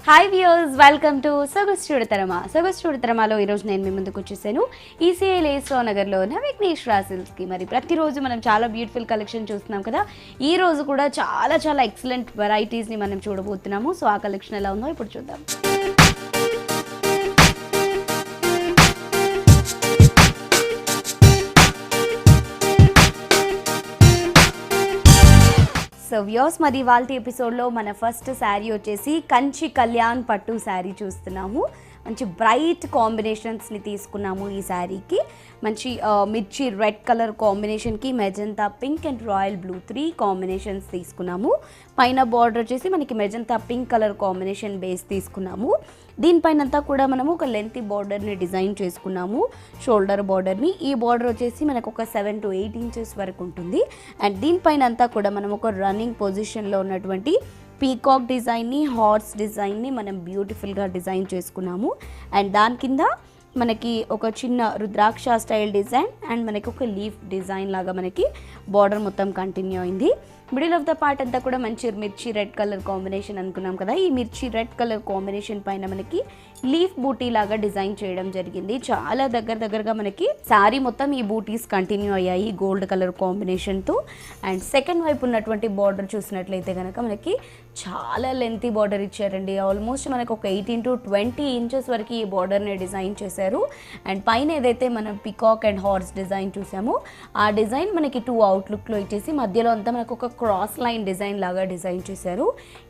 Hi viewers, welcome to సొగసు చూడతరమా. సొగసు చూడతరమాలో ఈరోజు నేను మీ ముందుకు వచ్చేసాను. ఈసీఐ లేస్రో నగర్లో ఉన్న విఘ్నేశ్వర సిల్క్స్కి. మరి ప్రతిరోజు మనం చాలా బ్యూటిఫుల్ కలెక్షన్ చూస్తున్నాం కదా. ఈ రోజు కూడా చాలా ఎక్సలెంట్ వెరైటీస్ని మనం చూడబోతున్నాము. సో ఆ కలెక్షన్ ఎలా ఉందో ఇప్పుడు చూద్దాం. సో వ్యూస్, మరి ఇవాళ ఎపిసోడ్లో మన ఫస్ట్ శారీ వచ్చేసి కంచి కళ్యాణ్ పట్టు శారీ చూస్తున్నాము. మంచి బ్రైట్ కాంబినేషన్స్ని తీసుకున్నాము. ఈ శారీకి మంచి మిర్చి రెడ్ కలర్ కాంబినేషన్కి magenta pink and royal blue 3 combinations తీసుకున్నాము. పైన బార్డర్ వచ్చేసి మనకి magenta pink colour combination base తీసుకున్నాము. దీనిపైన అంతా కూడా మనము ఒక లెంతీ బార్డర్ని డిజైన్ చేసుకున్నాము, షోల్డర్ బార్డర్ని. ఈ బార్డర్ వచ్చేసి మనకు ఒక 7 to 8 inches వరకు ఉంటుంది. అండ్ దీనిపైన అంతా కూడా మనం ఒక రన్నింగ్ పొజిషన్లో ఉన్నటువంటి పీకాక్ డిజైన్ని, హార్స్ డిజైన్ని మనం బ్యూటిఫుల్గా డిజైన్ చేసుకున్నాము. అండ్ దాని కింద మనకి ఒక చిన్న రుద్రాక్ష స్టైల్ డిజైన్ అండ్ మనకి ఒక లీఫ్ డిజైన్ లాగా మనకి బార్డర్ మొత్తం కంటిన్యూ అయింది. మిడిల్ ఆఫ్ ద పార్ట్ అంతా కూడా మంచి మిర్చి రెడ్ కలర్ కాంబినేషన్ అనుకున్నాం కదా. ఈ మిర్చి రెడ్ కలర్ కాంబినేషన్ పైన మనకి లీఫ్ బూటీ లాగా డిజైన్ చేయడం జరిగింది. చాలా దగ్గరగా మనకి శారీ మొత్తం ఈ బూటీస్ కంటిన్యూ అయ్యాయి గోల్డ్ కలర్ కాంబినేషన్తో. అండ్ సెకండ్ వైపు ఉన్నటువంటి బార్డర్ చూసినట్లయితే కనుక మనకి చాలా లెంతీ బార్డర్ ఇచ్చారండి. ఆల్మోస్ట్ మనకు ఒక 18 to 20 inches వరకు ఈ బార్డర్ని డిజైన్ చేశారు. అండ్ పైన ఏదైతే మనం పికాక్ అండ్ హార్స్ డిజైన్ చూసామో ఆ డిజైన్ మనకి 2 అవుట్లుక్లో ఇచ్చేసి మధ్యలో అంతా మనకు ఒక క్రాస్ లైన్ డిజైన్ లాగా డిజైన్ చేశారు.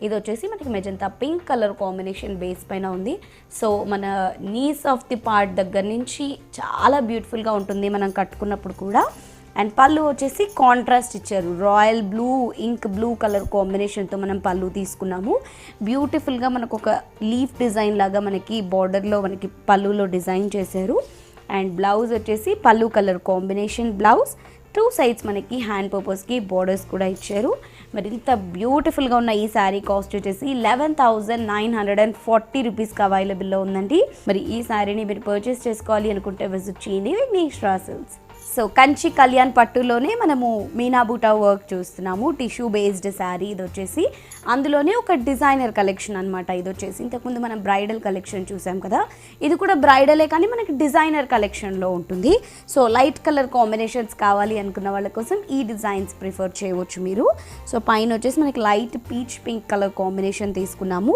ఇది వచ్చేసి మనకి magenta pink colour combination base పైన ఉంది. సో మన నీస్ ఆఫ్ ది పార్ట్ దగ్గర నుంచి చాలా బ్యూటిఫుల్గా ఉంటుంది మనం కట్టుకున్నప్పుడు కూడా. అండ్ పళ్ళు వచ్చేసి కాంట్రాస్ట్ ఇచ్చారు, royal blue ink blue colour కాంబినేషన్తో మనం పళ్ళు తీసుకున్నాము. బ్యూటిఫుల్గా మనకు ఒక లీఫ్ డిజైన్ లాగా మనకి బార్డర్లో మనకి పళ్ళులో డిజైన్ చేశారు. అండ్ బ్లౌజ్ వచ్చేసి పళ్ళు కలర్ కాంబినేషన్ బ్లౌజ్. 2 sides మనకి హ్యాండ్ పర్పస్కి బార్డర్స్ కూడా ఇచ్చారు. మరి ఇంత బ్యూటిఫుల్గా ఉన్న ఈ శారీ కాస్ట్ వచ్చేసి 11,940 రూపీస్కి అవైలబుల్లో ఉందండి. మరి ఈ శారీని మీరు పర్చేస్ చేసుకోవాలి అనుకుంటే విజిట్ చేయండి విఘ్నేశ్వర సిల్క్స్. సో కంచి కళ్యాణ్ పట్టులోనే మనము మీనా బూటా వర్క్ చూస్తున్నాము. టిష్యూ బేస్డ్ శారీ ఇది వచ్చేసి, అందులోనే ఒక డిజైనర్ కలెక్షన్ అనమాట. ఇది వచ్చేసి ఇంతకుముందు మనం బ్రైడల్ కలెక్షన్ చూసాం కదా, ఇది కూడా బ్రైడలే కానీ మనకి డిజైనర్ కలెక్షన్లో ఉంటుంది. సో లైట్ కలర్ కాంబినేషన్స్ కావాలి అనుకున్న వాళ్ళ కోసం ఈ డిజైన్స్ ప్రిఫర్ చేయవచ్చు మీరు. సో పైన వచ్చేసి మనకి light peach pink colour combination తీసుకున్నాము.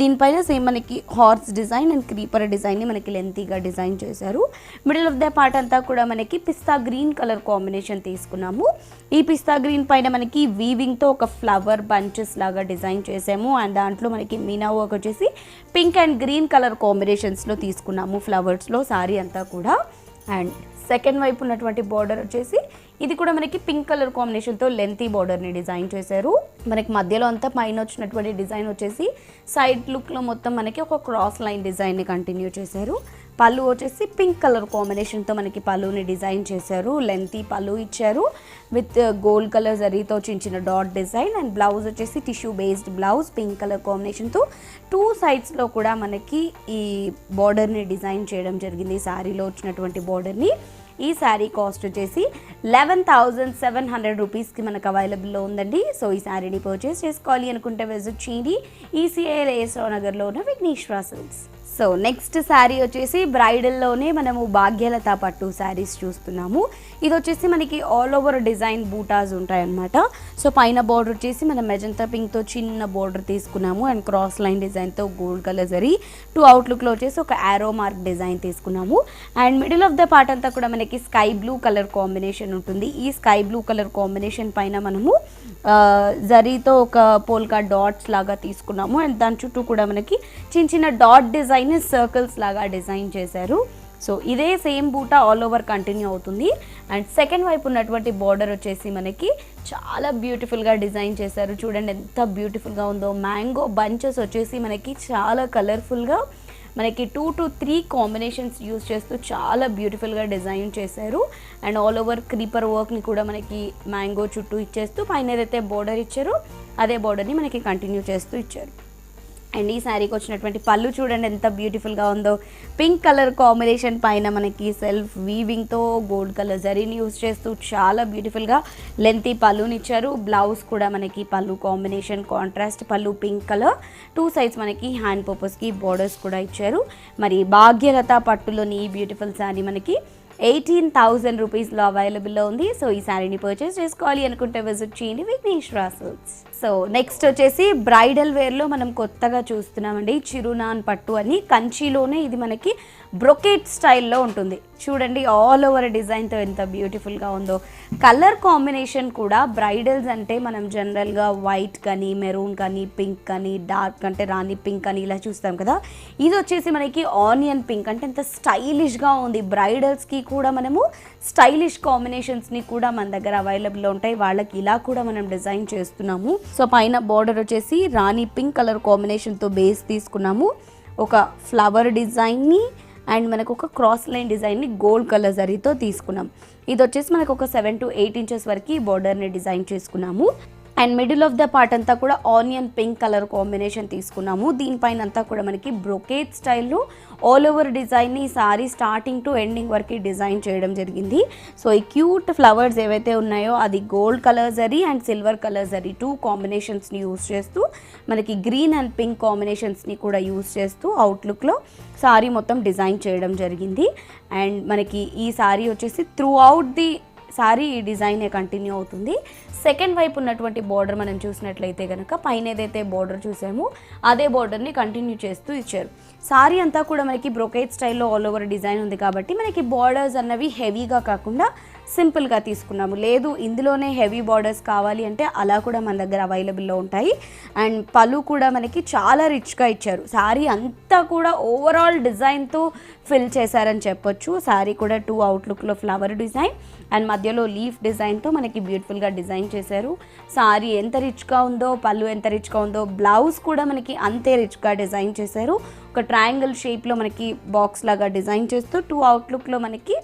దీనిపైన సేమ్ మనకి హార్స్ డిజైన్ అండ్ క్రీపర్ డిజైన్ని మనకి లెంతీగా డిజైన్ చేశారు. మిడిల్ ఆఫ్ ద పార్ట్ అంతా కూడా మనకి పిస్తా గ్రీన్ కలర్ కాంబినేషన్ తీసుకున్నాము. ఈ పిస్తా గ్రీన్ పైన మనకి వీవింగ్తో ఒక ఫ్లవర్ బంచెస్ లాగా డిజైన్ చేసాము. అండ్ దాంట్లో మనకి మీనా వర్క్ వచ్చేసి పింక్ అండ్ గ్రీన్ కలర్ కాంబినేషన్స్లో తీసుకున్నాము ఫ్లవర్స్లో శారీ అంతా కూడా. అండ్ సెకండ్ వైపు ఉన్నటువంటి బార్డర్ వచ్చేసి ఇది కూడా మనకి పింక్ కలర్ కాంబినేషన్తో లెంతీ బార్డర్ని డిజైన్ చేశారు. మనకి మధ్యలో అంతా పైన వచ్చినటువంటి డిజైన్ వచ్చేసి సైడ్ లుక్లో మొత్తం మనకి ఒక క్రాస్ లైన్ డిజైన్ని కంటిన్యూ చేశారు. పళ్ళు వచ్చేసి పింక్ కలర్ కాంబినేషన్తో మనకి పళ్ళుని డిజైన్ చేశారు. లెంతీ పళ్ళు ఇచ్చారు విత్ గోల్డ్ కలర్ జరీతో చిన్న డాట్ డిజైన్. అండ్ బ్లౌజ్ వచ్చేసి tissue based blouse pink colour కాంబినేషన్తో 2 sides కూడా మనకి ఈ బార్డర్ని డిజైన్ చేయడం జరిగింది. ఈ శారీలో వచ్చినటువంటి బార్డర్ని. ఈ శారీ కాస్ట్ వచ్చేసి 11,700 రూపీస్కి మనకు అవైలబుల్లో ఉందండి. సో ఈ శారీని పర్చేస్ చేసుకోవాలి అనుకుంటే విజిట్ చేయండి ఈసీఐ లేస్రో నగర్లో ఉన్న Vighneshwara silks. So next sari వచ్చేసి బ్రైడల్లోనే మనము భాగ్యలత పట్టు శారీస్ చూస్తున్నాము. ఇది వచ్చేసి మనకి ఆల్ ఓవర్ డిజైన్ బూటాస్ ఉంటాయన్నమాట. సో పైన బార్డర్ వచ్చేసి మనం మెజంతా పింక్తో చిన్న బార్డర్ తీసుకున్నాము అండ్ క్రాస్ లైన్ డిజైన్తో గోల్డ్ కలర్ జరీ. 2 అవుట్లుక్లో వచ్చేసి ఒక యారో మార్క్ డిజైన్ తీసుకున్నాము. And middle of the part అంతా కూడా మనకి స్కై బ్లూ కలర్ కాంబినేషన్ ఉంటుంది. ఈ స్కై బ్లూ కలర్ కాంబినేషన్ పైన మనము జరీతో ఒక పోల్కా డాట్స్ లాగా తీసుకున్నాము. అండ్ దాని చుట్టూ కూడా మనకి చిన్న డాట్ డిజైన్ సర్కిల్స్ లాగా డిజైన్ చేశారు. సో ఇదే సేమ్ బూటా ఆల్ ఓవర్ కంటిన్యూ అవుతుంది. అండ్ సెకండ్ వైపు ఉన్నటువంటి బార్డర్ వచ్చేసి మనకి చాలా బ్యూటిఫుల్గా డిజైన్ చేశారు. చూడండి ఎంత బ్యూటిఫుల్గా ఉందో. మ్యాంగో బంచెస్ వచ్చేసి మనకి చాలా కలర్ఫుల్గా మనకి 2 to 3 కాంబినేషన్స్ యూజ్ చేస్తూ చాలా బ్యూటిఫుల్గా డిజైన్ చేశారు. అండ్ ఆల్ ఓవర్ క్రీపర్ వర్క్ని కూడా మనకి మ్యాంగో చుట్టూ ఇచ్చేస్తూ పైన ఏదైతే బార్డర్ ఇచ్చారో అదే బార్డర్ని మనకి కంటిన్యూ చేస్తూ ఇచ్చారు. అండ్ ఈ శారీకి వచ్చినటువంటి పళ్ళు చూడండి ఎంత బ్యూటిఫుల్గా ఉందో. పింక్ కలర్ కాంబినేషన్ పైన మనకి సెల్ఫ్ వీవింగ్తో గోల్డ్ కలర్ జరీని యూజ్ చేస్తూ చాలా బ్యూటిఫుల్గా లెంతీ పళ్ళుని ఇచ్చారు. బ్లౌజ్ కూడా మనకి పళ్ళు కాంబినేషన్ కాంట్రాస్ట్ పళ్ళు పింక్ కలర్, 2 సైడ్స్ మనకి హ్యాండ్ పర్పస్కి బోర్డర్స్ కూడా ఇచ్చారు. మరి భాగ్యలత పట్టులోని ఈ బ్యూటిఫుల్ శారీ మనకి 18,000 రూపీస్లో అవైలబుల్లో ఉంది. సో ఈ శారీని పర్చేస్ చేసుకోవాలి అనుకుంటే విజిట్ చేయండి విఘ్నేశ్వర సిల్క్స్. సో నెక్స్ట్ వచ్చేసి బ్రైడల్ వేర్లో మనం కొత్తగా చూస్తున్నామండి చిరునాన్ పట్టు అని. కంచిలోనే ఇది మనకి బ్రొకేట్ స్టైల్లో ఉంటుంది. చూడండి ఆల్ ఓవర్ డిజైన్తో ఎంత బ్యూటిఫుల్గా ఉందో. కలర్ కాంబినేషన్ కూడా బ్రైడల్స్ అంటే మనం జనరల్గా వైట్ కానీ మెరూన్ కానీ పింక్ కానీ డార్క్ అంటే రాణి పింక్ అని ఇలా చూస్తాం కదా. ఇది వచ్చేసి మనకి ఆనియన్ పింక్ అంటే ఎంత స్టైలిష్గా ఉంది. బ్రైడల్స్కి కూడా మనము స్టైలిష్ కాంబినేషన్స్ని కూడా మన దగ్గర అవైలబుల్లో ఉంటాయి. వాళ్ళకి ఇలా కూడా మనం డిజైన్ చేస్తున్నాము. సో పైన బార్డర్ వచ్చేసి రాణి పింక్ కలర్ కాంబినేషన్తో బేస్ తీసుకున్నాము. ఒక ఫ్లవర్ డిజైన్ని అండ్ మనకు ఒక క్రాస్ లైన్ డిజైన్ని గోల్డ్ కలర్ జరీతో తీసుకున్నాం. ఇది వచ్చేసి మనకు ఒక 7 to 8 ఇంచెస్ వరకు ఈ బార్డర్ని డిజైన్ చేసుకున్నాము. And middle of the part అంతా కూడా ఆనియన్ పింక్ కలర్ కాంబినేషన్ తీసుకున్నాము. దీనిపైన అంతా కూడా మనకి బ్రొకేట్ స్టైల్లో ఆల్ ఓవర్ డిజైన్ని సారీ స్టార్టింగ్ టు ఎండింగ్ వరకు డిజైన్ చేయడం జరిగింది. సో ఈ క్యూట్ ఫ్లవర్స్ ఏవైతే ఉన్నాయో అది gold colour zari and silver colour zari 2 కాంబినేషన్స్ని యూస్ చేస్తూ మనకి గ్రీన్ అండ్ పింక్ కాంబినేషన్స్ని కూడా యూస్ చేస్తూ అవుట్లుక్లో సారీ మొత్తం డిజైన్ చేయడం జరిగింది. అండ్ మనకి ఈ సారీ వచ్చేసి త్రూ అవుట్ ది సారీ ఈ డిజైనే కంటిన్యూ అవుతుంది. సెకండ్ వైపు ఉన్నటువంటి బార్డర్ మనం చూసినట్లయితే కనుక పైన ఏదైతే బార్డర్ చూసామో అదే బార్డర్ని కంటిన్యూ చేస్తూ ఇచ్చారు. సారీ అంతా కూడా మనకి బ్రొకేట్ స్టైల్లో ఆల్ ఓవర్ డిజైన్ ఉంది కాబట్టి మనకి బార్డర్స్ అన్నవి హెవీగా కాకుండా సింపుల్గా తీసుకున్నాము. లేదు ఇందులోనే హెవీ బార్డర్స్ కావాలి అంటే అలా కూడా మన దగ్గర అవైలబుల్లో ఉంటాయి. అండ్ పళ్ళు కూడా మనకి చాలా రిచ్గా ఇచ్చారు. సారీ అంతా కూడా ఓవరాల్ డిజైన్తో ఫిల్ చేశారని చెప్పొచ్చు. సారీ కూడా 2 అవుట్లుక్లో ఫ్లవర్ డిజైన్ అండ్ మధ్యలో లీఫ్ డిజైన్తో మనకి బ్యూటిఫుల్గా డిజైన్ చేశారు. సారీ ఎంత రిచ్గా ఉందో, పళ్ళు ఎంత రిచ్గా ఉందో, బ్లౌజ్ కూడా మనకి అంతే రిచ్గా డిజైన్ చేశారు. ఒక ట్రయాంగిల్ షేప్లో మనకి బాక్స్ లాగా డిజైన్ చేస్తూ 2 అవుట్లుక్లో మనకి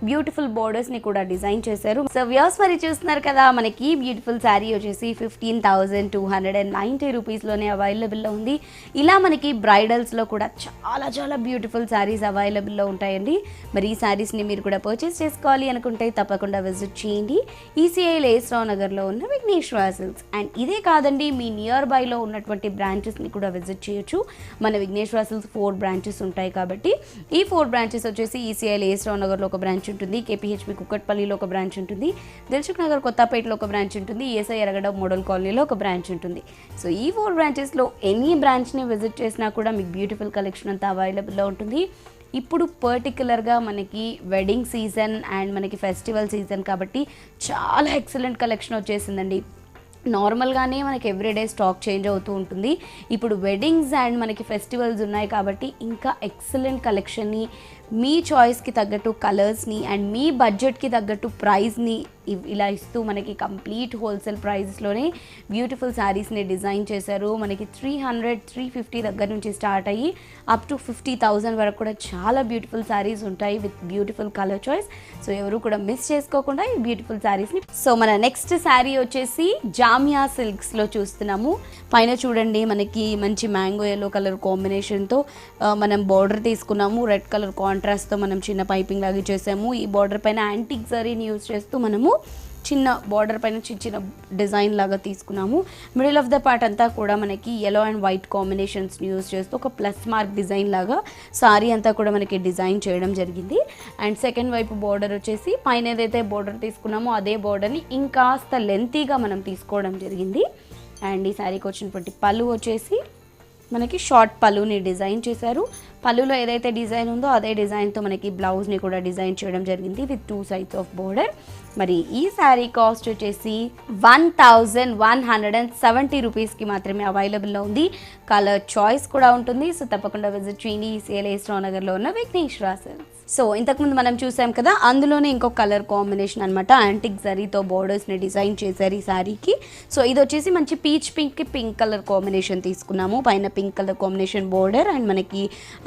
బ్యూటిఫుల్ బోర్డర్స్ని కూడా డిజైన్ చేశారు. సో వ్యూస్ మరి చూస్తున్నారు కదా మనకి బ్యూటిఫుల్ శారీ వచ్చేసి 15,290 రూపీస్లోనే అవైలబుల్లో ఉంది. ఇలా మనకి బ్రైడల్స్లో కూడా చాలా చాలా బ్యూటిఫుల్ శారీస్ అవైలబుల్లో ఉంటాయండి. మరి ఈ శారీస్ని మీరు కూడా పర్చేస్ చేసుకోవాలి అనుకుంటే తప్పకుండా విజిట్ చేయండి ఈసీఐ లేస్రావు నగర్లో ఉన్న విఘ్నేశ్వర సిల్క్స్. అండ్ ఇదే కాదండి మీ నియర్ బైలో ఉన్నటువంటి బ్రాంచెస్ని కూడా విజిట్ చేయొచ్చు. మన విఘ్నేశ్వర సిల్క్స్ 4 బ్రాంచెస్ ఉంటాయి కాబట్టి ఈ 4 బ్రాంచెస్ వచ్చేసి ఈసీఐ లేస్రావు నగర్లో ఒక బ్రాంచ్ ఉంటుంది, కేపీహెచ్పి కుక్కట్పల్లిలో ఒక బ్రాంచ్ ఉంటుంది, దిల్సుఖ్ నగర్ కొత్తపేటలో ఒక బ్రాంచ్ ఉంటుంది, ఈఎస్ఐ ఎరగడ మోడల్ కాలనీలో ఒక బ్రాంచ్ ఉంటుంది. సో ఈ 4 బ్రాంచెస్లో ఎనీ బ్రాంచ్ని విజిట్ చేసినా కూడా మీకు బ్యూటిఫుల్ కలెక్షన్ అంతా అవైలబుల్లో ఉంటుంది. ఇప్పుడు పర్టికులర్గా మనకి వెడ్డింగ్ సీజన్ అండ్ మనకి ఫెస్టివల్ సీజన్ కాబట్టి చాలా ఎక్సలెంట్ కలెక్షన్ వచ్చేసిందండి. నార్మల్గానే మనకి ఎవ్రీడే స్టాక్ చేంజ్ అవుతూ ఉంటుంది. ఇప్పుడు వెడ్డింగ్స్ అండ్ మనకి ఫెస్టివల్స్ ఉన్నాయి కాబట్టి ఇంకా ఎక్సలెంట్ కలెక్షన్ని మీ చాయిస్కి తగ్గట్టు కలర్స్ని అండ్ మీ బడ్జెట్కి తగ్గట్టు ప్రైస్ని ఇలా ఇస్తూ మనకి కంప్లీట్ హోల్సేల్ ప్రైస్లోనే బ్యూటిఫుల్ శారీస్ని డిజైన్ చేశారు. మనకి 300-350 దగ్గర నుంచి స్టార్ట్ అయ్యి అప్ టు 50,000 వరకు కూడా చాలా బ్యూటిఫుల్ శారీస్ ఉంటాయి with beautiful colour choice. So ఎవరు కూడా మిస్ చేసుకోకుండా ఈ బ్యూటిఫుల్ శారీస్ని. సో మన నెక్స్ట్ శారీ వచ్చేసి జామియా సిల్క్స్లో చూస్తున్నాము. పైన చూడండి మనకి మంచి మ్యాంగో ఎల్లో కలర్ కాంబినేషన్తో మనం బార్డర్ తీసుకున్నాము. రెడ్ కలర్ కాంట్రాస్ట్తో మనం చిన్న పైపింగ్ లాగా చేసాము. ఈ బార్డర్ పైన యాంటిక్ జరీని యూజ్ చేస్తూ మనము చిన్న బార్డర్ పైన చిన్న డిజైన్ లాగా తీసుకున్నాము. మిడిల్ ఆఫ్ ద పార్ట్ అంతా కూడా మనకి ఎల్లో అండ్ వైట్ కాంబినేషన్స్ని యూజ్ చేస్తూ ఒక ప్లస్ మార్క్ డిజైన్ లాగా సారీ అంతా కూడా మనకి డిజైన్ చేయడం జరిగింది. అండ్ సెకండ్ వైపు బార్డర్ వచ్చేసి పైన ఏదైతే బార్డర్ తీసుకున్నామో అదే బార్డర్ని ఇంకాస్త లెంతీగా మనం తీసుకోవడం జరిగింది. అండ్ ఈ శారీకి వచ్చినటువంటి పళ్ళు వచ్చేసి మనకి షార్ట్ పళ్ళుని డిజైన్ చేశారు. పళ్ళులో ఏదైతే డిజైన్ ఉందో అదే డిజైన్తో మనకి బ్లౌజ్ని కూడా డిజైన్ చేయడం జరిగింది విత్ 2 సైడ్స్ ఆఫ్ బోర్డర్. మరి ఈ శారీ కాస్ట్ వచ్చేసి 1,170 రూపీస్కి మాత్రమే అవైలబుల్లో ఉంది. కలర్ చాయిస్ కూడా ఉంటుంది. సో తప్పకుండా విజిట్ చేయండి ఈసీఐ లేస్రావు నగర్లో ఉన్న విఘ్నేశ్వర సిల్క్స్. సో ఇంతకుముందు మనం చూసాం కదా అందులోనే ఇంకొక కలర్ కాంబినేషన్ అనమాట. యాంటిక్ జరీతో బోర్డర్స్ని డిజైన్ చేశారు ఈ శారీకి. సో ఇది వచ్చేసి మంచి పీచ్ పింక్కి పింక్ కలర్ కాంబినేషన్ తీసుకున్నాము. పైన pink colour combination border and మనకి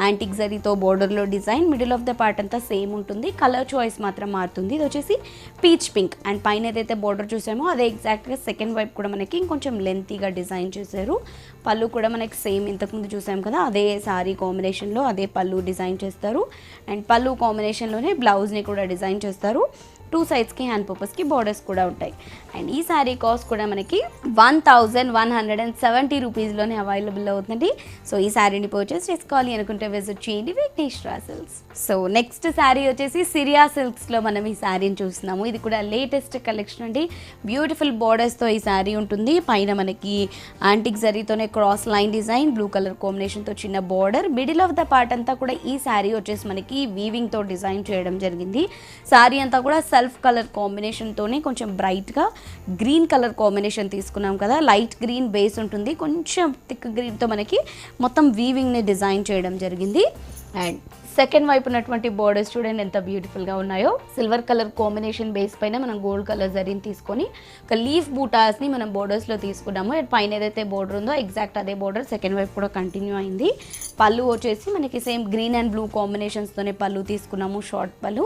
యాంటిక్ జరీతో బోర్డర్లో design. Middle of the part అంతా సేమ్ ఉంటుంది, కలర్ చాయిస్ మాత్రం మారుతుంది. ఇది వచ్చేసి పీచ్ పింక్ అండ్ పైన ఏదైతే బోర్డర్ చూసామో అదే ఎగ్జాక్ట్గా సెకండ్ వైపు కూడా మనకి ఇంకొంచెం లెంతీగా డిజైన్ చేశారు. పళ్ళు కూడా మనకి సేమ్ ఇంతకుముందు చూసాం కదా, అదే శారీ కాంబినేషన్లో అదే పళ్ళు డిజైన్ చేస్తారు. అండ్ పళ్ళు కాంబినేషన్లోనే బ్లౌజ్ని కూడా డిజైన్ చేస్తారు. 2 సైడ్స్కి హ్యాండ్ పర్పస్కి బార్డర్స్ కూడా ఉంటాయి. అండ్ ఈ శారీ కాస్ట్ కూడా మనకి 1170 రూపీస్లోనే అవైలబుల్ అవుతుంది. సో ఈ శారీని పర్చేస్ చేసుకోవాలి అనుకుంటే విజిట్ చేయండి Vighneshwara silks. So next sari వచ్చేసి సిరియా సిల్క్స్లో మనం ఈ శారీని చూస్తున్నాము. ఇది కూడా లేటెస్ట్ కలెక్షన్ అండి. బ్యూటిఫుల్ బార్డర్స్తో ఈ శారీ ఉంటుంది. పైన మనకి యాంటిక్ జరీతోనే cross line design, blue colour కాంబినేషన్తో చిన్న బార్డర్. మిడిల్ ఆఫ్ ద పార్ట్ అంతా కూడా ఈ శారీ వచ్చేసి మనకి వీవింగ్తో డిజైన్ చేయడం జరిగింది. శారీ అంతా కూడా సెల్ఫ్ కలర్ కాంబినేషన్తోనే కొంచెం బ్రైట్గా గ్రీన్ కలర్ కాంబినేషన్ తీసుకున్నాం కదా, లైట్ గ్రీన్ బేస్ ఉంటుంది, కొంచెం థిక్ గ్రీన్తో మనకి మొత్తం వీవింగ్ని డిజైన్ చేయడం జరిగింది. అండ్ సెకండ్ వైపు ఉన్నటువంటి బోర్డర్స్ చూడండి ఎంత బ్యూటిఫుల్గా ఉన్నాయో. సిల్వర్ కలర్ కాంబినేషన్ బేస్ పైన మనం గోల్డ్ కలర్ జరీని తీసుకొని ఒక లీఫ్ బూటాస్ని మనం బోర్డర్స్లో తీసుకున్నాము. పైన ఏదైతే బోర్డర్ ఉందో ఎగ్జాక్ట్ అదే బోర్డర్ సెకండ్ వైపు కూడా కంటిన్యూ అయింది. పళ్ళు వచ్చేసి మనకి సేమ్ గ్రీన్ అండ్ బ్లూ కాంబినేషన్స్తోనే పళ్ళు తీసుకున్నాము, షార్ట్ పళ్ళు.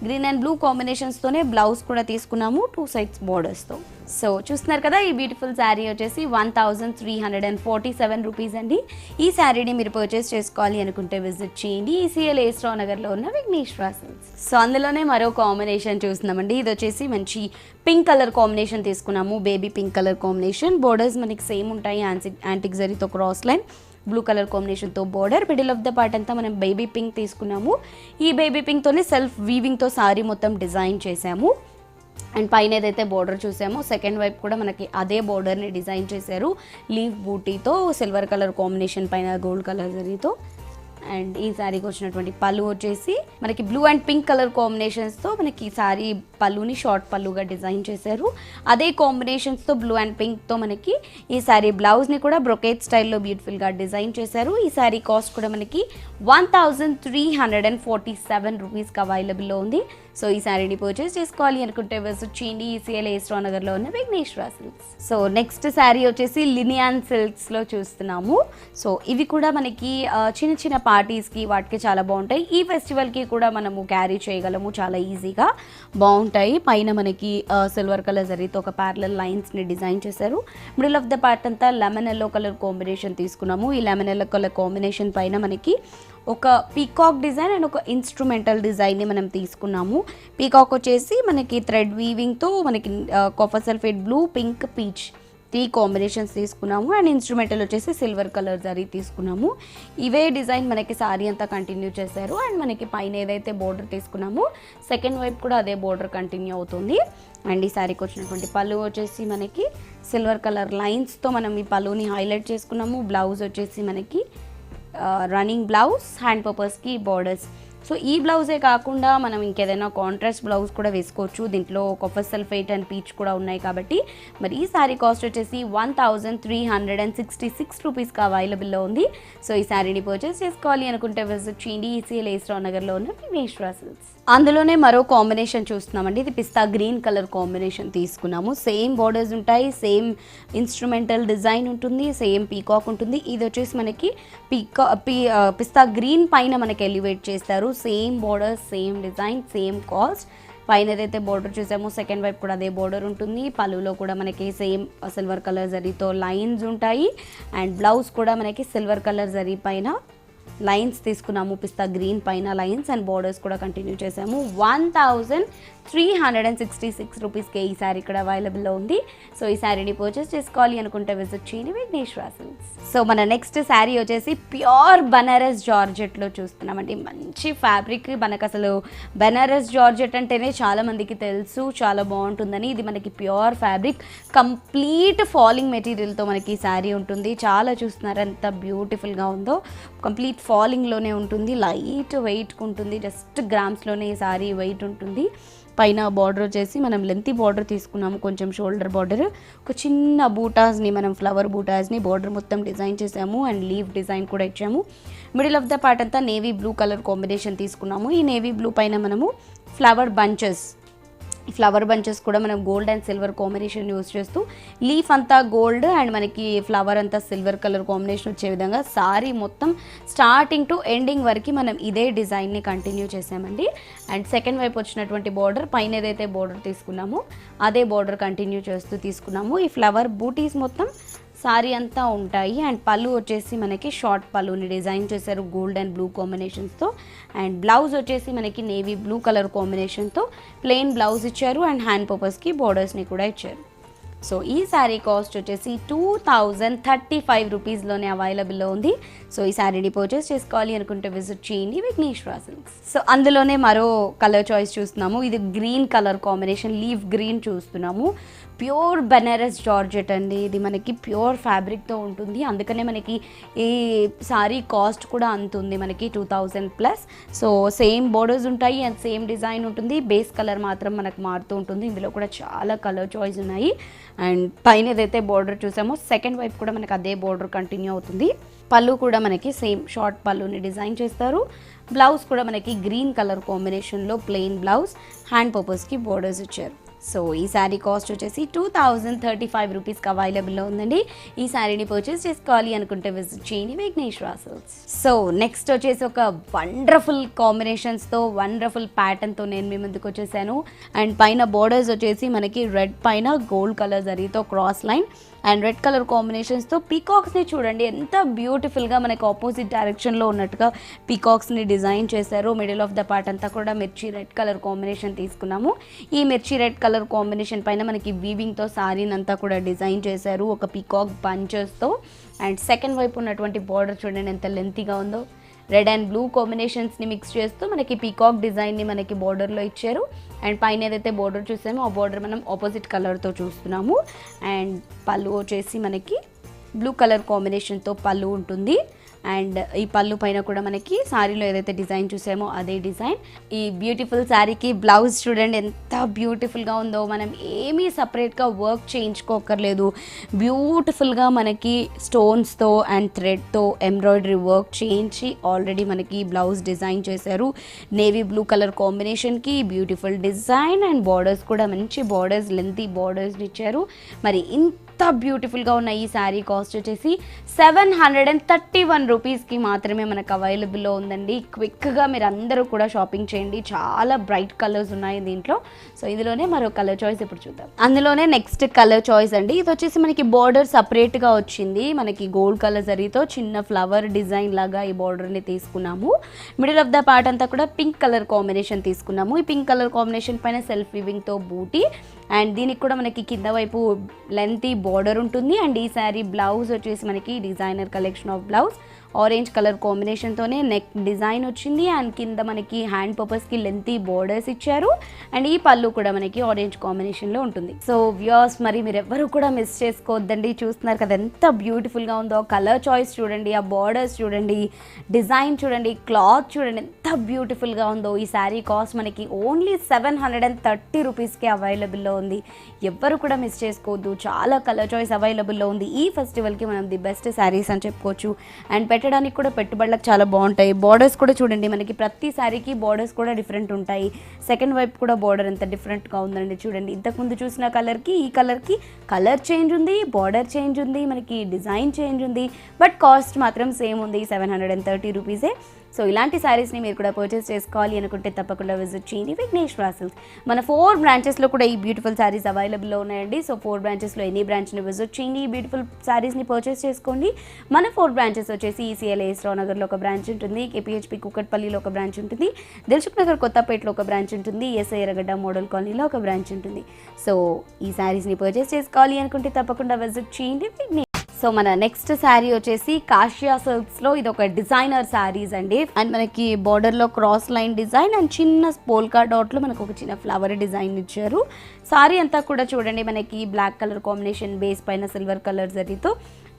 గ్రీన్ అండ్ బ్లూ కాంబినేషన్స్తోనే బ్లౌజ్ కూడా తీసుకున్నాము 2 సైడ్స్ బోర్డర్స్తో. సో చూస్తున్నారు కదా, ఈ బ్యూటిఫుల్ శారీ వచ్చేసి 1347 రూపీస్ అండి. ఈ శారీని మీరు పర్చేస్ చేసుకోవాలి అనుకుంటే విజిట్ చేయండి ఈసీఎల్ ఏస్ట్రావ్ నగర్లో ఉన్న విఘ్నేశ్వర సిల్క్స్. సో అందులోనే మరో కాంబినేషన్ చూస్తున్నామండి. ఇది వచ్చేసి మంచి పింక్ కలర్ కాంబినేషన్ తీసుకున్నాము, baby pink colour combination. Borders మనకి సేమ్ ఉంటాయి, యాంటిక్ జరీతో క్రాస్ లైన్, బ్లూ కలర్ కాంబినేషన్తో border. Middle of the part అంతా మనం బేబీ పింక్ తీసుకున్నాము. ఈ బేబీ పింక్తోనే సెల్ఫ్ వీవింగ్తో సారీ మొత్తం డిజైన్ చేసాము. అండ్ పైన ఏదైతే బోర్డర్ చూసామో సెకండ్ వైపు కూడా మనకి అదే బోర్డర్ని డిజైన్ చేశారు, లీఫ్ బూటీతో, సిల్వర్ కలర్ కాంబినేషన్ పైన గోల్డ్ కలర్ జరీతో. అండ్ ఈ శారీకి వచ్చినటువంటి పళ్ళు వచ్చేసి మనకి బ్లూ అండ్ పింక్ కలర్ కాంబినేషన్స్తో మనకి శారీ పళ్ళుని షార్ట్ పళ్ళుగా డిజైన్ చేశారు. అదే కాంబినేషన్స్తో బ్లూ అండ్ పింక్తో మనకి ఈ శారీ బ్లౌజ్ని కూడా బ్రొకేట్ స్టైల్లో బ్యూటిఫుల్గా డిజైన్ చేశారు. ఈ శారీ కాస్ట్ కూడా మనకి 1347 రూపీస్కి అవైలబుల్లో ఉంది. సో ఈ శారీని పర్చేస్ చేసుకోవాలి అనుకుంటే విజిట్ చేయండి ఈసీఎల్ ఏస్ట్రావ్ నగర్లో ఉన్న Vighneshwara silks. So next sari వచ్చేసి లినియాన్ సిల్క్స్లో చూస్తున్నాము. సో ఇవి కూడా మనకి చిన్న చిన్న పార్టీస్కి వాటికి చాలా బాగుంటాయి. ఈ ఫెస్టివల్కి కూడా మనము క్యారీ చేయగలము, చాలా ఈజీగా బాగుంటాయి. పైన మనకి సిల్వర్ కలర్ జరీతో ఒక ప్యారలల్ లైన్స్ని డిజైన్ చేశారు. మిడిల్ ఆఫ్ ద పార్ట్ అంతా లెమన్ ఎల్లో కలర్ కాంబినేషన్ తీసుకున్నాము. ఈ లెమన్ ఎల్లో కలర్ కాంబినేషన్ పైన మనకి ఒక పీకాక్ డిజైన్ అండ్ ఒక ఇన్స్ట్రుమెంటల్ డిజైన్ని మనం తీసుకున్నాము. పీకాక్ వచ్చేసి మనకి థ్రెడ్ వీవింగ్తో మనకి copper sulphate blue, pink, peach 3 combinations తీసుకున్నాము. అండ్ ఇన్స్ట్రుమెంటల్ వచ్చేసి సిల్వర్ కలర్ జరీ తీసుకున్నాము. ఇవే డిజైన్ మనకి సారీ అంతా కంటిన్యూ చేశారు. అండ్ మనకి పైన ఏదైతే బోర్డర్ తీసుకున్నామో సెకండ్ వైపు కూడా అదే బోర్డర్ కంటిన్యూ అవుతుంది. అండ్ ఈ శారీకి వచ్చినటువంటి పళ్ళు వచ్చేసి మనకి సిల్వర్ కలర్ లైన్స్తో మనం ఈ పళ్ళుని హైలైట్ చేసుకున్నాము. బ్లౌజ్ వచ్చేసి మనకి రన్నింగ్ బ్లౌజ్, హ్యాండ్ పర్పస్కి బార్డర్స్. సో ఈ బ్లౌజే కాకుండా మనం ఇంకేదైనా కాంట్రాస్ట్ బ్లౌజ్ కూడా వేసుకోవచ్చు. దీంట్లో కాపర్ సల్ఫేట్ అండ్ పీచ్ కూడా ఉన్నాయి కాబట్టి మరి ఈ శారీ కాస్ట్ వచ్చేసి 1366 రూపీస్కి అవైలబుల్లో ఉంది. సో ఈ శారీని పర్చేస్ చేసుకోవాలి అనుకుంటే విజిట్ చేయండి ఈసీఎల్ ఏస్ట్రావ్ నగర్లో ఉన్న విఘ్నేశ్వర సిల్క్స్. అందులోనే మరో కాంబినేషన్ చూస్తున్నామండి. ఇది పిస్తా గ్రీన్ కలర్ కాంబినేషన్ తీసుకున్నాము. సేమ్ బోర్డర్స్ ఉంటాయి, సేమ్ ఇన్స్ట్రుమెంటల్ డిజైన్ ఉంటుంది, సేమ్ పీకాక్ ఉంటుంది. ఇది వచ్చేసి మనకి పిస్తా గ్రీన్ పైన మనకి ఎలివేట్ చేస్తారు. Same border, same design, same cost. పైన ఏదైతే బోర్డర్ చూసామో సెకండ్ వైపు కూడా అదే బోర్డర్ ఉంటుంది. పళ్ళులో కూడా మనకి సేమ్ సిల్వర్ కలర్ జరీతో లైన్స్ ఉంటాయి. అండ్ బ్లౌజ్ కూడా మనకి సిల్వర్ కలర్ జరీ పైన లైన్స్ తీసుకున్నాము, పిస్తా గ్రీన్ పైన లైన్స్ అండ్ బోర్డర్స్ కూడా కంటిన్యూ చేసాము. 1366 రూపీస్కి ఈ శారీ ఇక్కడ అవైలబుల్లో ఉంది. సో ఈ శారీని పర్చేస్ చేసుకోవాలి అనుకుంటే విజిట్ చేయండి విఘ్నేశ్వర సిల్క్స్. సో మన నెక్స్ట్ శారీ వచ్చేసి ప్యూర్ బనారస్ జార్జెట్లో చూస్తున్నామండి. మంచి ఫ్యాబ్రిక్, మనకు అసలు బనారస్ జార్జెట్ అంటేనే చాలా మందికి తెలుసు, చాలా బాగుంటుందని. ఇది మనకి ప్యూర్ ఫ్యాబ్రిక్, కంప్లీట్ ఫాలింగ్ మెటీరియల్తో మనకి శారీ ఉంటుంది. చాలా చూస్తున్నారు ఎంత బ్యూటిఫుల్గా ఉందో. కంప్లీట్ ఫాలింగ్లోనే ఉంటుంది, లైట్ వెయిట్ ఉంటుంది, జస్ట్ గ్రామ్స్లోనే ఈ శారీ వెయిట్ ఉంటుంది. పైన బార్డర్ వచ్చేసి మనం లెంతీ బార్డర్ తీసుకున్నాము, కొంచెం షోల్డర్ బార్డర్, ఒక చిన్న బూటాస్ని మనం ఫ్లవర్ బూటాస్ని బార్డర్ మొత్తం డిజైన్ చేసాము. అండ్ లీవ్ డిజైన్ కూడా ఇచ్చాము. మిడిల్ ఆఫ్ ద పార్ట్ అంతా నేవీ బ్లూ కలర్ కాంబినేషన్ తీసుకున్నాము. ఈ నేవీ బ్లూ పైన మనము ఫ్లవర్ బంచెస్ కూడా మనం gold and silver combination use చేస్తూ లీఫ్ అంతా గోల్డ్ అండ్ మనకి ఫ్లవర్ అంతా సిల్వర్ కలర్ కాంబినేషన్ వచ్చే విధంగా సారీ మొత్తం స్టార్టింగ్ టు ఎండింగ్ వరకు మనం ఇదే డిజైన్ని కంటిన్యూ చేసామండి. అండ్ సెకండ్ వైపు వచ్చినటువంటి బార్డర్ పైన ఏదైతే బార్డర్ తీసుకున్నామో అదే బార్డర్ కంటిన్యూ చేస్తూ తీసుకున్నాము. ఈ ఫ్లవర్ బూటీస్ మొత్తం సారీ అంతా ఉంటాయి. అండ్ పళ్ళు వచ్చేసి మనకి షార్ట్ పళ్ళుని డిజైన్ చేశారు గోల్డ్ అండ్ బ్లూ కాంబినేషన్స్తో. అండ్ బ్లౌజ్ వచ్చేసి మనకి నేవీ బ్లూ కలర్ కాంబినేషన్తో ప్లెయిన్ బ్లౌజ్ ఇచ్చారు. అండ్ హ్యాండ్ పర్పస్కి బోర్డర్స్ని కూడా ఇచ్చారు. సో ఈ శారీ కాస్ట్ వచ్చేసి 2035 రూపీస్లోనే అవైలబుల్లో ఉంది. సో ఈ శారీని పర్చేస్ చేసుకోవాలి అనుకుంటే విజిట్ చేయండి విఘ్నేశ్వర సిల్క్స్. సో అందులోనే మరో కలర్ చాయిస్ చూస్తున్నాము. ఇది green colour combination, leaf green చూస్తున్నాము. ప్యూర్ బెనారస్ జార్జెట్ అండి. ఇది మనకి ప్యూర్ ఫ్యాబ్రిక్తో ఉంటుంది, అందుకనే మనకి ఈ శారీ కాస్ట్ కూడా అంత ఉంది, మనకి 2000+. సో సేమ్ బోర్డర్స్ ఉంటాయి అండ్ సేమ్ డిజైన్ ఉంటుంది. బేస్ కలర్ మాత్రం మనకు మారుతూ ఉంటుంది. ఇందులో కూడా చాలా కలర్ చాయిస్ ఉన్నాయి. అండ్ పైన ఏదైతే బోర్డర్ చూసామో సెకండ్ వైపు కూడా మనకి అదే బోర్డర్ కంటిన్యూ అవుతుంది. పళ్ళు కూడా మనకి సేమ్ షార్ట్ పళ్ళుని డిజైన్ చేస్తారు. బ్లౌజ్ కూడా మనకి గ్రీన్ కలర్ కాంబినేషన్లో ప్లెయిన్ బ్లౌజ్, హ్యాండ్ పర్పస్కి బోర్డర్స్ ఇచ్చారు. సో ఈ శారీ కాస్ట్ వచ్చేసి 2035 రూపీస్కి అవైలబుల్లో ఉందండి. ఈ శారీని పర్చేస్ చేసుకోవాలి అనుకుంటే విజిట్ చేయండి విఘ్నేశ్వర సిల్క్స్. సో నెక్స్ట్ వచ్చేసి ఒక వండర్ఫుల్ కాంబినేషన్స్తో వండర్ఫుల్ ప్యాటర్న్తో నేను మీ ముందుకు వచ్చేసాను. అండ్ పైన బోర్డర్స్ వచ్చేసి మనకి రెడ్ పైన గోల్డ్ కలర్ జరీతో cross line and red colour కాంబినేషన్స్తో పీకాక్స్ని చూడండి ఎంత బ్యూటిఫుల్గా మనకి ఆపోజిట్ డైరెక్షన్లో ఉన్నట్టుగా పీకాక్స్ని డిజైన్ చేశారు. మిడిల్ ఆఫ్ ద పార్ట్ అంతా కూడా మిర్చి రెడ్ కలర్ కాంబినేషన్ తీసుకున్నాము. ఈ మిర్చి రెడ్ కలర్ కాంబినేషన్ పైన మనకి వీవింగ్తో సారీని అంతా కూడా డిజైన్ చేశారు ఒక పీకాక్ బంచెస్తో. అండ్ సెకండ్ వైపు ఉన్నటువంటి బార్డర్ చూడండి ఎంత లెంతీగా ఉందో. రెడ్ అండ్ బ్లూ కాంబినేషన్స్ని మిక్స్ చేస్తూ మనకి పీకాక్ డిజైన్ని మనకి బార్డర్లో ఇచ్చారు. అండ్ పైన ఏదైతే బార్డర్ చూసామో ఆ బార్డర్ మనం ఆపోజిట్ కలర్తో చూస్తున్నాము. అండ్ పళ్ళు వచ్చేసి మనకి బ్లూ కలర్ కాంబినేషన్తో పళ్ళు ఉంటుంది. అండ్ ఈ పళ్ళు పైన కూడా మనకి శారీలో ఏదైతే డిజైన్ చూసామో అదే డిజైన్. ఈ బ్యూటిఫుల్ శారీకి బ్లౌజ్ చూడండి ఎంత బ్యూటిఫుల్గా ఉందో. మనం ఏమీ సపరేట్గా వర్క్ చేయించుకోకర్లేదు. బ్యూటిఫుల్గా మనకి స్టోన్స్తో అండ్ థ్రెడ్తో ఎంబ్రాయిడరీ వర్క్ చేయించి ఆల్రెడీ మనకి బ్లౌజ్ డిజైన్ చేశారు. నేవీ బ్లూ కలర్ కాంబినేషన్కి బ్యూటిఫుల్ డిజైన్ అండ్ బార్డర్స్ కూడా మంచి బార్డర్స్, లెంతీ బార్డర్స్ ఇచ్చారు. మరి ఇంత బ్యూటిఫుల్గా ఉన్న ఈ శారీ కాస్ట్ వచ్చేసి 731 రూపీస్కి మాత్రమే మనకు అవైలబుల్లో ఉందండి. క్విక్గా మీరు అందరూ కూడా షాపింగ్ చేయండి. చాలా బ్రైట్ కలర్స్ ఉన్నాయి దీంట్లో. సో ఇందులోనే మరో కలర్ చాయిస్ ఇప్పుడు చూద్దాం. అందులోనే నెక్స్ట్ కలర్ చాయిస్ అండి. ఇది వచ్చేసి మనకి బార్డర్ సపరేట్గా వచ్చింది. మనకి గోల్డ్ కలర్ జరీతో చిన్న ఫ్లవర్ డిజైన్ లాగా ఈ బార్డర్ని తీసుకున్నాము. మిడిల్ ఆఫ్ ద పార్ట్ అంతా కూడా పింక్ కలర్ కాంబినేషన్ తీసుకున్నాము. ఈ పింక్ కలర్ కాంబినేషన్ పైన సెల్ఫ్ వీవింగ్తో బూటీ అండ్ దీనికి కూడా మనకి కింద వైపు లెంతీ బార్డర్ ఉంటుంది. అండ్ ఈ శారీ బ్లౌజ్ వచ్చేసి మనకి designer collection of blouse orange colour కాంబినేషన్తోనే నెక్ డిజైన్ వచ్చింది. అండ్ కింద మనకి హ్యాండ్ పర్పస్కి లెంతీ బోర్డర్స్ ఇచ్చారు. అండ్ ఈ పళ్ళు కూడా మనకి ఆరెంజ్ కాంబినేషన్లో ఉంటుంది. సో వ్యూయర్స్ మరి మీరు ఎవ్వరు కూడా మిస్ చేసుకోవద్దండి. చూస్తున్నారు కదా ఎంత బ్యూటిఫుల్గా ఉందో. కలర్ చాయిస్ చూడండి, ఆ బార్డర్స్ చూడండి, డిజైన్ చూడండి, క్లాత్ చూడండి ఎంత బ్యూటిఫుల్గా ఉందో. ఈ శారీ కాస్ట్ మనకి ఓన్లీ 730 రూపీస్కే అవైలబుల్లో ఉంది. ఎవ్వరు కూడా మిస్ చేసుకోవద్దు. చాలా కలర్ చాయిస్ అవైలబుల్లో ఉంది. ఈ ఫెస్టివల్కి మనం ది బెస్ట్ శారీస్ అని చెప్పుకోవచ్చు. అండ్ పెట్టడానికి కూడా పెట్టుబడులకు చాలా బాగుంటాయి. బార్డర్స్ కూడా చూడండి మనకి ప్రతి శారీకి బార్డర్స్ కూడా డిఫరెంట్ ఉంటాయి. సెకండ్ వైపు కూడా బార్డర్ ఎంత డిఫరెంట్గా ఉందండి చూడండి. ఇంతకుముందు చూసిన కలర్కి ఈ కలర్కి కలర్ చేంజ్ ఉంది, బార్డర్ చేంజ్ ఉంది, మనకి డిజైన్ చేంజ్ ఉంది. బట్ కాస్ట్ మాత్రం సేమ్ ఉంది, 730 రూపీసే. సో ఇలాంటి శారీస్ని మీరు కూడా పర్చేస్ చేసుకోవాలి అనుకుంటే తప్పకుండా విజిట్ చేయండి విఘ్నేశ్వర సిల్క్స్. మన 4 బ్రాంచెస్లో కూడా ఈ బ్యూటిఫుల్ శారీస్ అవైలబుల్లో ఉన్నాయండి. సో 4 బ్రాంచెస్లో ఎనీ బ్రాంచ్ని విజిట్ చేయండి, ఈ బ్యూటిఫుల్ శారీస్ని పర్చేస్ చేసుకోండి. మన 4 బ్రాంచెస్ వచ్చేసి ఈసీఎల్ ఏస్రావు నగర్లో ఒక బ్రాంచ్ ఉంటుంది, కేపీహెచ్పీ కుక్కట్పల్లిలో ఒక బ్రాంచ్ ఉంటుంది, దిల్సుఖ్ నగర్ కొత్తపేటలో ఒక బ్రాంచ్ ఉంటుంది, ఎస్ఐ ఎర్రగడ్డ మోడల్ కాలనీలో ఒక బ్రాంచ్ ఉంటుంది. సో ఈ శారీస్ని పర్చేస్ చేసుకోవాలి అనుకుంటే తప్పకుండా విజిట్ చేయండి విఘ్నేశ్వర. సో మన నెక్స్ట్ శారీ వచ్చేసి కాషియా సిల్క్స్లో ఇది ఒక డిజైనర్ శారీస్ అండి. అండ్ మనకి బార్డర్లో క్రాస్ లైన్ డిజైన్ అండ్ చిన్న పోల్కా డాట్లో మనకు ఒక చిన్న ఫ్లవర్ డిజైన్ ఇచ్చారు. శారీ అంతా కూడా చూడండి మనకి బ్లాక్ కలర్ కాంబినేషన్ బేస్ పైన సిల్వర్ కలర్ జరీతో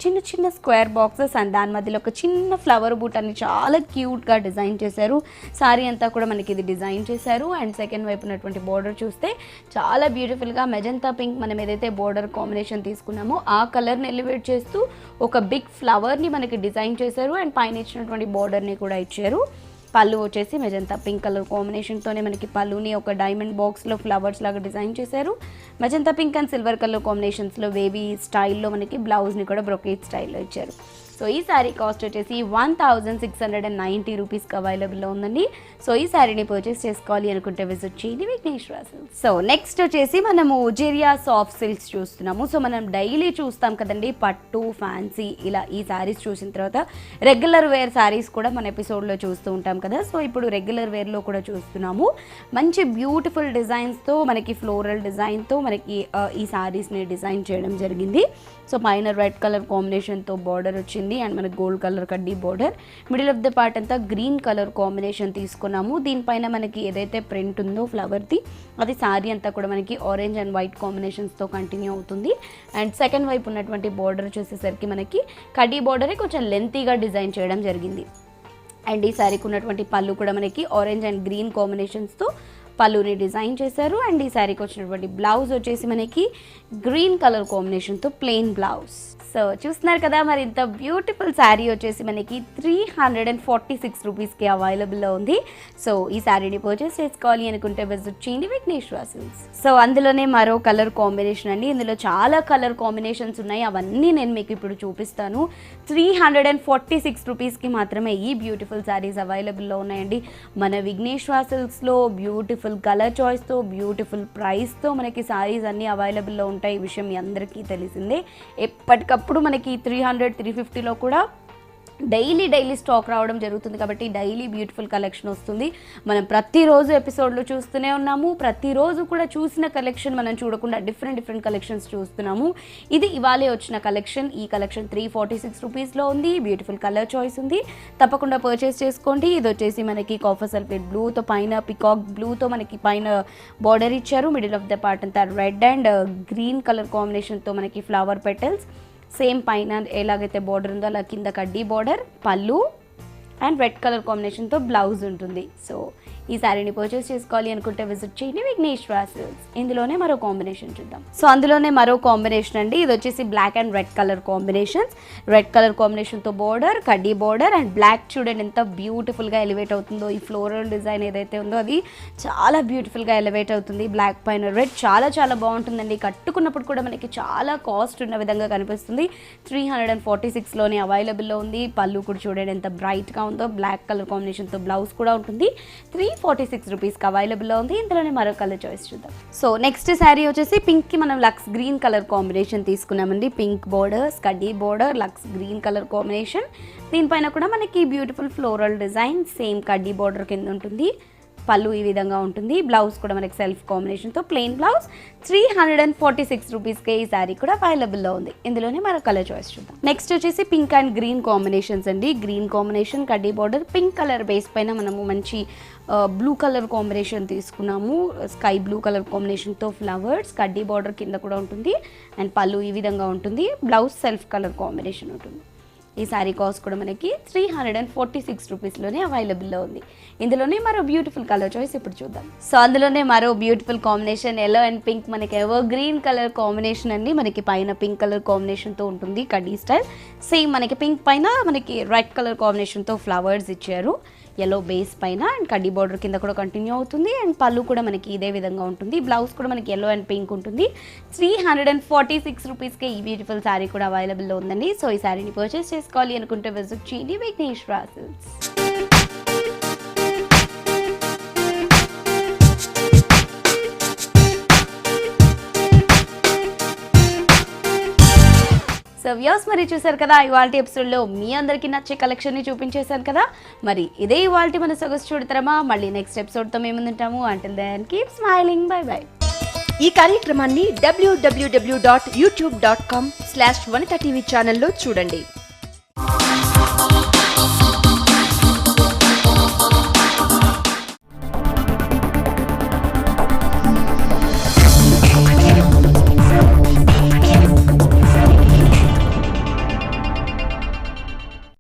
చిన్న చిన్న స్క్వేర్ బాక్సెస్ అండ్ దాని మధ్యలో ఒక చిన్న ఫ్లవర్ బూట్ అని చాలా క్యూట్గా డిజైన్ చేశారు. శారీ అంతా కూడా మనకి ఇది డిజైన్ చేశారు. అండ్ సెకండ్ వైపు ఉన్నటువంటి బార్డర్ చూస్తే చాలా బ్యూటిఫుల్గా మెజంతా పింక్ మనం ఏదైతే బార్డర్ కాంబినేషన్ తీసుకున్నామో ఆ కలర్ని ఎలివేట్ చేస్తూ ఒక బిగ్ ఫ్లవర్ని మనకి డిజైన్ చేశారు. అండ్ పైన ఇచ్చినటువంటి బార్డర్ని కూడా ఇచ్చారు. పళ్ళు వచ్చేసి మెజంతా పింక్ కలర్ కాంబినేషన్తోనే మనకి పళ్ళుని ఒక డైమండ్ బాక్స్లో ఫ్లవర్స్ లాగా డిజైన్ చేశారు. Magenta pink and silver colour కాంబినేషన్స్లో వేవీ స్టైల్లో మనకి బ్లౌజ్ని కూడా బ్రొకేట్ స్టైల్లో ఇచ్చారు. సో ఈ శారీ కాస్ట్ వచ్చేసి 1690 రూపీస్కి అవైలబుల్లో ఉందండి. సో ఈ శారీని పర్చేస్ చేసుకోవాలి అనుకుంటే విజిట్ చేయండి విఘ్నేశ్వర సిల్క్స్. సో నెక్స్ట్ వచ్చేసి మనము ఉజేరియా సాఫ్ట్ సిల్క్స్ చూస్తున్నాము. సో మనం డైలీ చూస్తాం కదండి పట్టు, ఫ్యాన్సీ ఇలా ఈ శారీస్ చూసిన తర్వాత రెగ్యులర్ వేర్ శారీస్ కూడా మన ఎపిసోడ్లో చూస్తూ ఉంటాం కదా. సో ఇప్పుడు రెగ్యులర్ వేర్లో కూడా చూస్తున్నాము. మంచి బ్యూటిఫుల్ డిజైన్స్తో మనకి ఫ్లోరల్ డిజైన్తో మనకి ఈ శారీస్ని డిజైన్ చేయడం జరిగింది. సో పైన రెడ్ కలర్ కాంబినేషన్తో బార్డర్ వచ్చింది అండ్ మనకి గోల్డ్ కలర్ కడ్డీ border, middle of the part అంతా గ్రీన్ కలర్ కాంబినేషన్ తీసుకున్నాము. దీనిపైన మనకి ఏదైతే ప్రింట్ ఉందో ఫ్లవర్ది అది శారీ అంతా కూడా మనకి ఆరెంజ్ అండ్ వైట్ కాంబినేషన్స్తో కంటిన్యూ అవుతుంది. అండ్ సెకండ్ వైపు ఉన్నటువంటి బార్డర్ చూసేసరికి మనకి కడ్డీ బార్డరే కొంచెం లెంతీగా డిజైన్ చేయడం జరిగింది. అండ్ ఈ శారీకి ఉన్నటువంటి పళ్ళు కూడా మనకి ఆరెంజ్ అండ్ గ్రీన్ కాంబినేషన్స్తో పళ్ళుని డిజైన్ చేశారు. అండ్ ఈ శారీకి వచ్చినటువంటి బ్లౌజ్ వచ్చేసి మనకి గ్రీన్ కలర్ కాంబినేషన్తో ప్లెయిన్ బ్లౌజ్. సో చూస్తున్నారు కదా, మరి ఇంత బ్యూటిఫుల్ శారీ వచ్చేసి మనకి 346 రూపీస్కి అవైలబుల్లో ఉంది. సో ఈ శారీని పర్చేస్ చేసుకోవాలి అనుకుంటే విజిట్ చేయండి విఘ్నేశ్వర సిల్క్స్. సో అందులోనే మరో కలర్ కాంబినేషన్ అండి. ఇందులో చాలా కలర్ కాంబినేషన్స్ ఉన్నాయి, అవన్నీ నేను మీకు ఇప్పుడు చూపిస్తాను. 346 రూపీస్కి మాత్రమే ఈ బ్యూటిఫుల్ శారీస్ అవైలబుల్లో ఉన్నాయండి. మన విఘ్నేశ్వర సిల్క్స్లో బ్యూటిఫుల్ కలర్ చాయిస్తో బ్యూటిఫుల్ ప్రైస్తో మనకి శారీస్ అన్నీ అవైలబుల్లో ఉంటాయి. ఈ విషయం మీ అందరికీ తెలిసిందే. ఎప్పటికప్పుడు మనకి 300-350లో కూడా డైలీ స్టాక్ రావడం జరుగుతుంది కాబట్టి డైలీ బ్యూటిఫుల్ కలెక్షన్ వస్తుంది. మనం ప్రతిరోజు ఎపిసోడ్లో చూస్తూనే ఉన్నాము. ప్రతిరోజు కూడా చూసిన కలెక్షన్ మనం చూడకుండా డిఫరెంట్ కలెక్షన్స్ చూస్తున్నాము. ఇది ఇవాళే వచ్చిన కలెక్షన్. ఈ కలెక్షన్ 346 రూపీస్లో ఉంది. బ్యూటిఫుల్ కలర్ చాయిస్ ఉంది, తప్పకుండా పర్చేస్ చేసుకోండి. ఇది వచ్చేసి మనకి కాఫర్ సల్ఫేట్ బ్లూతో పైన పికాక్ బ్లూతో మనకి పైన బార్డర్ ఇచ్చారు. మిడిల్ ఆఫ్ ద పార్ట్ అంతా రెడ్ అండ్ గ్రీన్ కలర్ కాంబినేషన్తో మనకి ఫ్లవర్ పెటల్స్, సేమ్ పైన ఎలాగైతే బార్డర్ ఉందో అలా కింద కడ్డీ బార్డర్, పళ్ళు అండ్ రెడ్ కలర్ కాంబినేషన్తో బ్లౌజ్ ఉంటుంది. సో ఈ శారీని పర్చేస్ చేసుకోవాలి అనుకుంటే విజిట్ చేయండి విఘ్నేశ్వర సిల్క్స్. ఇందులోనే మరో కాంబినేషన్ చూద్దాం. సో అందులోనే మరో కాంబినేషన్ అండి. ఇది వచ్చేసి black and red colour combinations. Red colour కాంబినేషన్తో బార్డర్, కడ్డీ బార్డర్ అండ్ బ్లాక్ చూడండి ఎంత బ్యూటిఫుల్గా ఎలివేట్ అవుతుందో. ఈ ఫ్లోరల్ డిజైన్ ఏదైతే ఉందో అది చాలా బ్యూటిఫుల్గా ఎలివేట్ అవుతుంది. బ్లాక్ పైన రెడ్ చాలా బాగుంటుందండి. కట్టుకున్నప్పుడు కూడా మనకి చాలా కాస్ట్ ఉన్న విధంగా కనిపిస్తుంది. 346లోనే అవైలబుల్లో ఉంది. పళ్ళు కూడా చూడండి ఎంత బ్రైట్గా ఉందో. బ్లాక్ కలర్ కాంబినేషన్తో బ్లౌజ్ కూడా ఉంటుంది. 346 రూపీస్కి అవైలబుల్లో ఉంది. ఇందులోనే మరో కలర్ చాయిస్ చూద్దాం. సో నెక్స్ట్ శారీ వచ్చేసి పింక్కి మనం లక్స్ గ్రీన్ కలర్ కాంబినేషన్ తీసుకున్నామండి. పింక్ బోర్డర్, స్కడ్డీ బోర్డర్, లక్స్ గ్రీన్ కలర్ కాంబినేషన్. దీనిపైన కూడా మనకి బ్యూటిఫుల్ ఫ్లోరల్ డిజైన్, సేమ్ కడ్డీ బోర్డర్ కింద ఉంటుంది. పళ్ళు ఈ విధంగా ఉంటుంది. బ్లౌజ్ కూడా మనకి సెల్ఫ్ కాంబినేషన్తో ప్లెయిన్ బ్లౌజ్. 346 రూపీస్కే ఈ శారీ కూడా అవైలబుల్లో ఉంది. ఇందులోనే మరో కలర్ చాయిస్ చూద్దాం. నెక్స్ట్ వచ్చేసి పింక్ అండ్ గ్రీన్ కాంబినేషన్స్ అండి. గ్రీన్ కాంబినేషన్, కడ్డీ బార్డర్, పింక్ కలర్ బేస్ పైన మనము మంచి బ్లూ కలర్ కాంబినేషన్ తీసుకున్నాము. స్కై బ్లూ కలర్ కాంబినేషన్తో ఫ్లవర్స్, కడ్డీ బార్డర్ కింద కూడా ఉంటుంది అండ్ పళ్ళు ఈ విధంగా ఉంటుంది. బ్లౌజ్ సెల్ఫ్ కలర్ కాంబినేషన్ ఉంటుంది. ఈ శారీ కాస్ట్ కూడా మనకి 346 రూపీస్లోనే అవైలబుల్లో ఉంది. ఇందులోనే మరో బ్యూటిఫుల్ కలర్ చాయిస్ ఇప్పుడు చూద్దాం. సో అందులోనే మరో beautiful combination yellow and pink, మనకి ఎవర్ గ్రీన్ కలర్ కాంబినేషన్ అండి. మనకి పైన పింక్ కలర్ కాంబినేషన్తో ఉంటుంది కడ్డీ స్టైల్. సేమ్ మనకి పింక్ పైన మనకి రెడ్ కలర్ కాంబినేషన్తో ఫ్లవర్స్ ఇచ్చారు. ఎల్లో బేస్ పైన అండ్ కడ్డీ బార్డర్ కింద కూడా కంటిన్యూ అవుతుంది. అండ్ పళ్ళు కూడా మనకి ఇదే విధంగా ఉంటుంది. బ్లౌజ్ కూడా మనకి ఎల్లో అండ్ పింక్ ఉంటుంది. 346 రూపీస్కే ఈ బ్యూటిఫుల్ శారీ కూడా అవైలబుల్లో ఉందండి. సో ఈ శారీని పర్చేస్ చేసుకోవాలి అనుకుంటే విజిట్ చేయండి విఘ్నేశ్వర సిల్క్స్. సో వ్యూస్, మరి చూసారు కదా ఇవాల్టి ఎపిసోడ్లో మీ అందరికీ నచ్చే కలెక్షన్ని చూపించేశాను కదా. మరి ఇదే ఇవాల్టి మన సొగసు చూడతారమా. మళ్ళీ నెక్స్ట్ ఎపిసోడ్తో మేము ముందుంటాము. Until then keep smiling. Bye. ఈ కార్యక్రమాన్ని www.youtube.com/vanitaTV ఛానల్లో చూడండి.